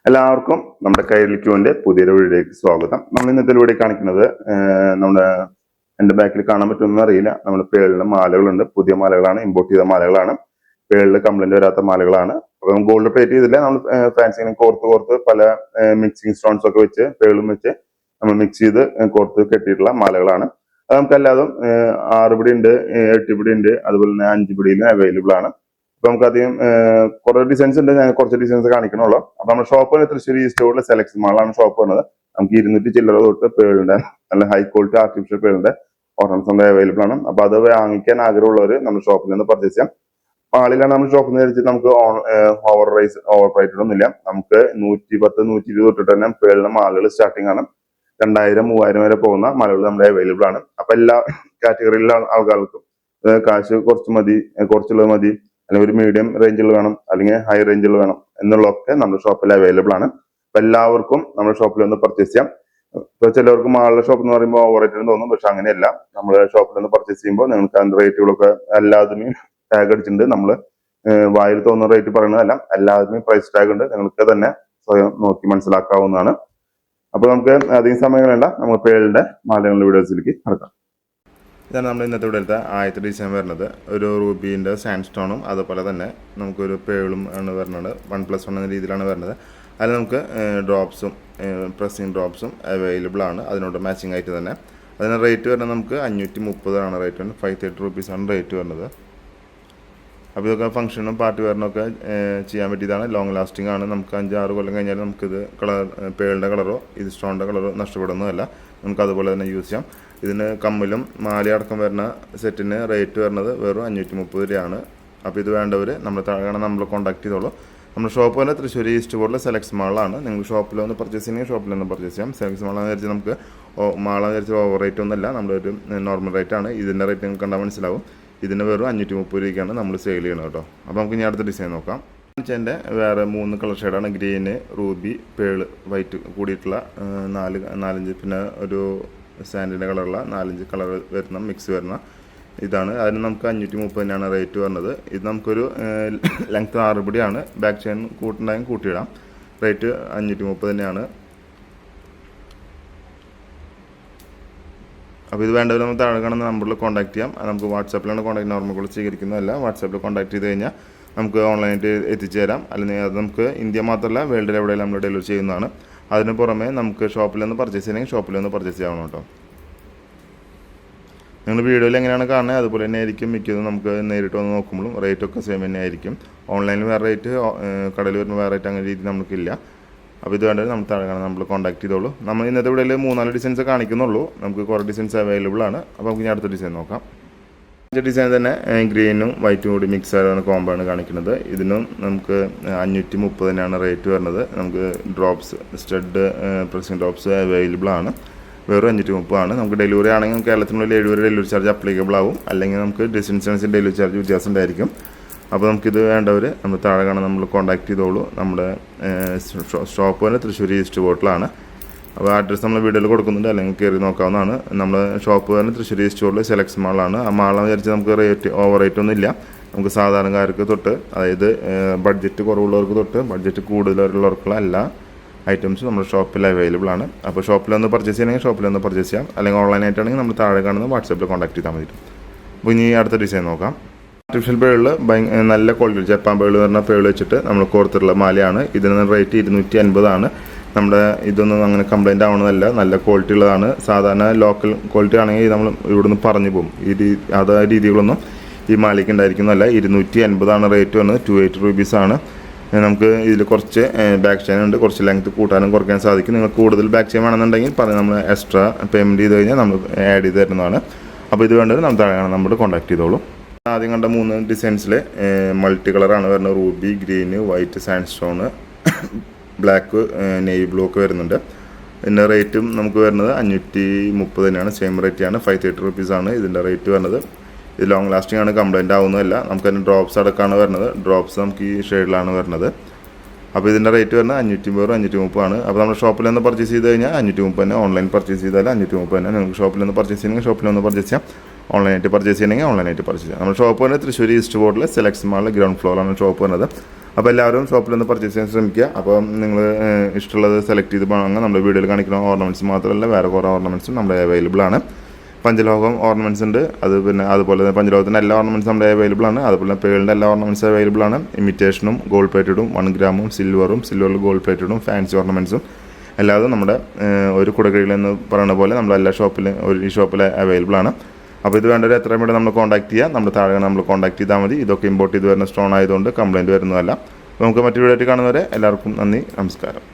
എല്ലാവർക്കും നമ്മുടെ കൈരളിക്കുവിന്റെ പുതിയൊരു വീഡിയോയിലേക്ക് സ്വാഗതം. നമ്മൾ ഇന്നത്തെ വീഡിയോ കാണിക്കുന്നത് നമ്മുടെ എന്റെ ബാക്കിൽ കാണാൻ പറ്റുമെന്ന് അറിയില്ല. നമ്മുടെ പേളിലെ മാലകളുണ്ട്. പുതിയ മാലകളാണ്, ഇമ്പോർട്ട് ചെയ്ത മാലകളാണ്. പേളിൽ കംപ്ലൈന്റ് വരാത്ത മാലകളാണ്. അപ്പൊ ഗോൾഡ് പ്ലേറ്റ് ചെയ്തില്ല, നമ്മൾ ഫാൻസിങ്ങനെ കോർത്ത് പല മിക്സിംഗ് സ്റ്റോൺസ് ഒക്കെ വെച്ച് പേളും വെച്ച് നമ്മൾ മിക്സ് ചെയ്ത് കോർത്ത് കെട്ടിയിട്ടുള്ള മാലകളാണ്. അത് നമുക്ക് എല്ലാതും 6 പിടി ഉണ്ട്, 8 പിടി ഉണ്ട്, അതുപോലെ തന്നെ 5 പിടിയിലും അവൈലബിൾ ആണ്. അപ്പൊ നമുക്ക് അധികം കുറെ ഡിസൈൻസ് ഉണ്ട്. ഞാൻ കുറച്ച് ഡിസൈൻസ് കാണിക്കണുള്ളൂ. അപ്പൊ നമ്മുടെ ഷോപ്പ് തൃശ്ശൂർ ഈസ്റ്റ് റോഡിലെ സെലക്ഷൻ മാളാണ് ഷോപ്പ് വന്നത്. നമുക്ക് 200 ചില്ലറ തൊട്ട് പേളുണ്ട്, നല്ല ഹൈ ക്വാളിറ്റി ആർട്ടിഫിഷ്യൽ പേളുണ്ട്, ഓർണമെന്റ്സ് അവൈലബിൾ ആണ്. അപ്പൊ അത് വാങ്ങിക്കാൻ ആഗ്രഹമുള്ളവർ നമ്മുടെ ഷോപ്പിൽ നിന്ന് പർച്ചേസ് ചെയ്യാം. മാളിലാണ് നമ്മൾ ഷോപ്പിൽ നിന്ന് ധരിച്ചിട്ട് നമുക്ക് ഓവർ റേറ്റഡ് ഒന്നുമില്ല. നമുക്ക് 110, 120 തൊട്ടിട്ട് തന്നെ പേളിന്റെ മാലകൾ സ്റ്റാർട്ടിംഗ് ആണ്. 2000, 3000 വരെ പോകുന്ന മാലകൾ നമ്മുടെ അവൈലബിൾ ആണ്. അപ്പൊ എല്ലാ കാറ്റഗറിയിലുള്ള ആൾക്കാർക്കും കാശ് കുറച്ച് മതി, കുറച്ചുള്ളത് മതി, അല്ലെങ്കിൽ ഒരു മീഡിയം റേഞ്ചിൽ വേണം, അല്ലെങ്കിൽ ഹൈ റേഞ്ചിൽ വേണം എന്നുള്ളതൊക്കെ നമ്മുടെ ഷോപ്പിൽ അവൈലബിൾ ആണ്. അപ്പൊ എല്ലാവർക്കും നമ്മുടെ ഷോപ്പിൽ ഒന്ന് പർച്ചേസ് ചെയ്യാം. ഇപ്പൊ ചിലവർക്ക് മാളുടെ ഷോപ്പ് എന്ന് പറയുമ്പോൾ ഓവർ റേറ്റ് തോന്നും, പക്ഷെ അങ്ങനെയല്ല. നമ്മുടെ ഷോപ്പിൽ നിന്ന് പർച്ചേസ് ചെയ്യുമ്പോൾ നിങ്ങൾക്ക് അതിന്റെ റേറ്റുകളൊക്കെ എല്ലാത്തിനും ടാഗ് അടിച്ചിട്ടുണ്ട്. നമ്മൾ വായിൽ തോന്നുന്ന റേറ്റ് പറയുന്നതല്ല, എല്ലാത്തിനും പ്രൈസ് ടാഗ് ഉണ്ട്. നിങ്ങൾക്ക് തന്നെ സ്വയം നോക്കി മനസ്സിലാക്കാവുന്നതാണ്. അപ്പൊ നമുക്ക് അധികം സമയം വേണ്ട, നമ്മൾ പേളിന്റെ മാലകളുടെ വീഡിയോസിലേക്ക് നടക്കാം. ഇതാണ് നമ്മൾ ഇന്നത്തെ ഇവിടുത്തെ ആദ്യത്തെ ഡിസൈൻ വരുന്നത്. ഒരു റൂബീൻ്റെ സാൻഡ് സ്റ്റോണും അതുപോലെ തന്നെ നമുക്കൊരു പേളും ആണ് വരുന്നത്. 1+1 എന്ന രീതിയിലാണ് വരുന്നത്. അതിൽ നമുക്ക് ഡ്രോപ്സും പ്രസ്സിങ് ഡ്രോപ്സും അവൈലബിൾ ആണ്, അതിനോട് മാച്ചിങ് ആയിട്ട് തന്നെ. അതിന് റേറ്റ് വരുന്നത് നമുക്ക് 530 ആണ് റേറ്റ് വരുന്നത്. 530 റുപ്പീസാണ് റേറ്റ് വരുന്നത്. അപ്പോൾ ഇതൊക്കെ ഫംഗ്ഷനും പാർട്ടി വെയറിനൊക്കെ ചെയ്യാൻ പറ്റിയതാണ്. ലോങ് ലാസ്റ്റിംഗ് ആണ്. നമുക്ക് 5-6 കൊല്ലം കഴിഞ്ഞാൽ നമുക്കിത് പേളിൻ്റെ കളറോ ഇത് സ്റ്റോണിൻ്റെ കളറോ നഷ്ടപ്പെടുന്നതല്ല. നമുക്ക് അതുപോലെ തന്നെ യൂസ് ചെയ്യാം. ഇതിന് കമ്മലും മാലയടക്കം വരുന്ന സെറ്റിന് റേറ്റ് വരുന്നത് വെറും 530 രൂപയാണ്. അപ്പോൾ ഇത് വേണ്ടവർ നമ്മൾ താഴെ നമ്മൾ കോൺടാക്ട് ചെയ്തോളൂ. നമ്മുടെ ഷോപ്പ് തന്നെ തൃശ്ശൂർ ഈസ്റ്റ് ബോർഡിലെ സെലക്സ് മാളാണ്. നിങ്ങൾ ഷോപ്പിൽ ഒന്ന് പർച്ചേസ് ചെയ്യണമെങ്കിൽ ഷോപ്പിൽ നിന്ന് പർച്ചേസ് ചെയ്യാം. സെലക്സ് മാളെന്ന് വിചാരിച്ച് നമുക്ക് മാളെന്ന് വിചാരിച്ച് ഓവർ റേറ്റ് ഒന്നുമല്ല, നമ്മളൊരു നോർമൽ റേറ്റാണ്. ഇതിൻ്റെ റേറ്റ് നിങ്ങൾക്ക് കണ്ടാൽ മനസ്സിലാവും. ഇതിന് വെറും 530 രൂപയ്ക്കാണ് നമ്മൾ സെയിൽ ചെയ്യണം കേട്ടോ. അപ്പോൾ നമുക്ക് ഇനി അടുത്ത ഡിസൈൻ നോക്കാം. എൻ്റെ വേറെ 3 കളർ ഷെയ്ഡാണ്. ഗ്രീന്, റൂബി, പേള്, വൈറ്റ് കൂടിയിട്ടുള്ള 4-5, പിന്നെ ഒരു സാൻഡിൻ്റെ കളറുള്ള 4-5 കളർ വരുന്ന മിക്സ് വരുന്ന ഇതാണ്. അതിന് നമുക്ക് 530 തന്നെയാണ് റേറ്റ് വരുന്നത്. ഇത് നമുക്കൊരു ലെങ്ത് 6 പിടിയാണ്. ബാക്ക് ചെയിൻ കൂട്ടുണ്ടായും കൂട്ടിയിടാം. റേറ്റ് 530 തന്നെയാണ്. അപ്പോൾ ഇത് വേണ്ടവർ നമ്മൾ താഴെ കാണുന്ന നമ്പറിൽ കോൺടാക്ട് ചെയ്യാം. നമുക്ക് വാട്സാപ്പിലാണ് കോൺടാക്ട്, നോർമൽ കോൾ സ്വീകരിക്കുന്നതല്ല. വാട്സാപ്പിൽ കോൺടാക്ട് ചെയ്ത് കഴിഞ്ഞാൽ നമുക്ക് ഓൺലൈനായിട്ട് എത്തിച്ചു തരാം. അല്ലെങ്കിൽ അത് നമുക്ക് ഇന്ത്യ മാത്രമല്ല വേൾഡിൽ എവിടെയെങ്കിലും നമ്മൾ ഡെലിവറി ചെയ്യുന്നതാണ്. അതിന് പുറമെ നമുക്ക് ഷോപ്പിൽ നിന്ന് പർച്ചേസ് ചെയ്യണമെങ്കിൽ ഷോപ്പിൽ നിന്ന് പർച്ചേസ് ചെയ്യാവണം കേട്ടോ. നിങ്ങൾ വീഡിയോയിൽ എങ്ങനെയാണ് കാണുന്നത് അതുപോലെ തന്നെ ആയിരിക്കും മിക്കതും. നമുക്ക് നേരിട്ട് വന്ന് നോക്കുമ്പോഴും റേറ്റൊക്കെ സെയിം തന്നെ ആയിരിക്കും. ഓൺലൈനിൽ വേറെ റേറ്റ്, കടയിൽ വരുമ്പോൾ വേറെ റേറ്റ്, അങ്ങനെ രീതി നമുക്കില്ല. അപ്പോൾ ഇത് വേണ്ടത് നമ്മൾ താഴെ കാണാൻ നമ്മൾ കോൺടാക്ട് ചെയ്തോളൂ. നമ്മൾ ഇന്നത്തെ വീഡിയോയിൽ 3-4 ഡിസൈൻസ് കാണിക്കുന്നുള്ളൂ. നമുക്ക് കുറേ ഡിസൈൻസ് അവൈലബിൾ ആണ്. അപ്പോൾ നമുക്ക് ഇനി അടുത്ത ഡിസൈൻ നോക്കാം. ഡിസൈൻ തന്നെ ഗ്രീനും വൈറ്റും കൂടി മിക്സ് ആയാണ് കോംബോ ആണ് കാണിക്കുന്നത്. ഇതിനും നമുക്ക് 530 തന്നെയാണ് റേറ്റ് വരുന്നത്. നമുക്ക് drops, stud pressing drops available ആണ്. വെറും 530 ആണ്. നമുക്ക് ഡെലിവറി ആണെങ്കിൽ കേരളത്തിനുള്ളിൽ 70 ഡെലിവറി ചാർജ് അപ്ലിക്കബിൾ ആവും. അല്ലെങ്കിൽ നമുക്ക് ഡിസ്റ്റൻസ് ഡെലിവറി ചാർജ് വ്യത്യാസം ഉണ്ടായിരിക്കും. അപ്പോൾ നമുക്കിത് വേണ്ടവർ നമ്മൾ താഴെ കാണാൻ നമ്മൾ കോൺടാക്ട് ചെയ്തോളൂ. നമ്മുടെ ഷോപ്പ് തന്നെ തൃശ്ശൂർ ഈസ്റ്റ് ബോട്ടിലാണ്. അപ്പോൾ അഡ്രസ്സ് നമ്മൾ വീഡിയോയിൽ കൊടുക്കുന്നുണ്ട്, അല്ലെങ്കിൽ കയറി നോക്കാവുന്നതാണ്. നമ്മുടെ ഷോപ്പ് തന്നെ തൃശ്ശൂർ ഈസ്റ്റ് ബോർഡിൽ സെലക്സ് മാളാണ്. ആ മാളെന്ന് വിചാരിച്ച് നമുക്ക് റേറ്റ് ഓവർ റേറ്റ് ഒന്നും ഇല്ല. നമുക്ക് സാധാരണക്കാർക്ക് തൊട്ട്, അതായത് ബഡ്ജറ്റ് കുറവുള്ളവർക്ക് തൊട്ട് ബഡ്ജറ്റ് കൂടുതലുള്ളവർക്കുള്ള എല്ലാ ഐറ്റംസും നമ്മുടെ ഷോപ്പിൽ അവൈലബിൾ ആണ്. അപ്പോൾ ഷോപ്പിലൊന്ന് പർച്ചേസ് ചെയ്യണമെങ്കിൽ ഷോപ്പിലൊന്ന് പർച്ചേസ് ചെയ്യാം. അല്ലെങ്കിൽ ഓൺലൈനായിട്ടാണെങ്കിൽ നമ്മൾ താഴെ കാണുന്ന വാട്സാപ്പിൽ കോൺടാക്ട് ചെയ്താൽ മതി. അപ്പോൾ ഇനി അടുത്ത ഡിസൈൻ നോക്കാം. ആർട്ടിഫിഷ്യൽ പേളിൽ നല്ല ക്വാളിറ്റി ജപ്പാൻ പേള് എന്ന് പറഞ്ഞ പേള് വെച്ചിട്ട് നമ്മൾ കോർത്തിട്ടുള്ള മാലയാണ്. ഇതിന് റേറ്റ് 250 ആണ്. നമ്മുടെ ഇതൊന്നും അങ്ങനെ കംപ്ലൈൻറ്റ് ആവണതല്ല, നല്ല ക്വാളിറ്റി ഉള്ളതാണ്. സാധാരണ ലോക്കൽ ക്വാളിറ്റി ആണെങ്കിൽ നമ്മൾ ഇവിടുന്ന് പറഞ്ഞു പോകും. അതാ രീതികളൊന്നും ഈ മാലയ്ക്ക് ഉണ്ടായിരിക്കുന്നതല്ല. 250 ആണ് റേറ്റ് വന്നത്. 280 റുപ്പീസാണ്. നമുക്ക് ഇതിൽ കുറച്ച് ബാക്ക് ചെയിൻ ഉണ്ട്, കുറച്ച് ലെങ്ത് കൂട്ടാനും കുറയ്ക്കാൻ സാധിക്കും. നിങ്ങൾ കൂടുതൽ ബാക്ക് ചെയിൻ വേണമെന്നുണ്ടെങ്കിൽ നമ്മൾ എക്സ്ട്രാ പേയ്മെൻറ്റ് ചെയ്ത് കഴിഞ്ഞാൽ നമ്മൾ ആഡ് ചെയ്ത് തരുന്നതാണ്. അപ്പോൾ ഇത് വേണ്ടത് നമ്മൾ താഴെ നമ്മൾ കോൺടാക്ട് ചെയ്തോളൂ. ആദ്യം കണ്ട 3 ഡിസൈൻസിൽ മൾട്ടി കളറാണ് വരുന്നത്. Ruby, green, white sand stone, black, navy blue ഒക്കെ വരുന്നുണ്ട്. ഇതിൻ്റെ റേറ്റും നമുക്ക് വരുന്നത് 530 തന്നെയാണ്. സെയിം റേറ്റാണ്. 530 റുപ്പീസാണ് ഇതിൻ്റെ റേറ്റ് വരുന്നത്. ഇത് ലോങ് ലാസ്റ്റിംഗ് ആണ്, കംപ്ലൈൻറ്റ് ആവുന്നതല്ല. നമുക്ക് അതിന് ഡ്രോപ്സ് അടക്കമാണ് വരുന്നത്. ഡ്രോപ്സ് നമുക്ക് ഈ ഷെയ്ഡിലാണ് വരുന്നത്. അപ്പോൾ ഇതിൻ്റെ റേറ്റ് വരുന്നത് 550, 530 ആണ്. അപ്പോൾ നമ്മുടെ ഷോപ്പിൽ നിന്ന് പർച്ചേസ് ചെയ്ത് കഴിഞ്ഞാൽ 530 തന്നെ. ഓൺലൈൻ പർച്ചേസ് ചെയ്താൽ 530 തന്നെ. നിങ്ങൾക്ക് ഷോപ്പിൽ നിന്ന് പർച്ചേസ് ചെയ്യണമെങ്കിൽ ഷോപ്പിൽ നിന്ന് പർച്ചേസ് ചെയ്യാം. ഓൺലൈനായിട്ട് പർച്ചേസ് ചെയ്യണമെങ്കിൽ ഓൺലൈനായിട്ട് പർച്ചേസ് ചെയ്യാം. നമ്മുടെ ഷോപ്പ് വരുന്നത് തൃശ്ശൂർ ഈസ്റ്റ് ബോർഡിൽ സെലക്സ് മാളിൽ ഗ്രൗണ്ട് ഫ്ലോറാണ് ഷോപ്പ് വരുന്നത്. അപ്പോൾ എല്ലാവരും ഷോപ്പിൽ ഒന്ന് പർച്ചേസ് ചെയ്യാൻ ശ്രമിക്കുക. അപ്പോൾ നിങ്ങൾ ഇഷ്ടമുള്ളത് സെലക്ട് ചെയ്ത് വാങ്ങുക. നമ്മുടെ വീഡിയോയിൽ കാണിക്കുന്ന ഓർണമെൻറ്റ്സ് മാത്രമല്ല വേറെ കുറേ ഓർണമെൻറ്റ്സും നമ്മുടെ അവൈലബിൾ ആണ്. പഞ്ചലോഹം ഓർണമെൻറ്റ്സ് ഉണ്ട്, അതുപോലെ തന്നെ പഞ്ചലോഹത്തിൻ്റെ എല്ലാ ഓർണമെൻറ്റ്സും നമ്മുടെ അവൈലബിൾ ആണ്. അതുപോലെ പേളിൻ്റെ എല്ലാ ഓർണമെൻറ്റ്സും അവൈലബിൾ ആണ്. ഇമിറ്റേഷനും ഗോൾഡ് പ്ലേറ്റഡും 1 ഗ്രാമും സിൽവറിൽ ഗോൾഡ് പ്ലേറ്റഡും ഫാൻസി ഓർണമെൻറ്റ്സും എല്ലാതും നമ്മുടെ ഒരു കുടകീഴിൽ എന്ന് പറയുന്ന പോലെ നമ്മളെല്ലാ ഈ ഷോപ്പിൽ അവൈലബിൾ ആണ്. അപ്പോൾ ഇത് വേണ്ടവർ എത്രയും വേണ്ടി നമ്മൾ കോൺടാക്ട് ചെയ്യുക. നമ്മുടെ താഴെ നമ്മൾ കോൺടാക്ട് ചെയ്താൽ മതി. ഇതൊക്കെ ഇമ്പോർട്ട് ചെയ്ത് വരുന്ന സ്റ്റോൺ ആയതുകൊണ്ട് കംപ്ലയിൻറ്റ് വരുന്നതല്ല. അപ്പോൾ നമുക്ക് മറ്റൊരു വീഡിയോ ആയിട്ട് കാണുന്നവരെ എല്ലാവർക്കും നന്ദി, നമസ്കാരം.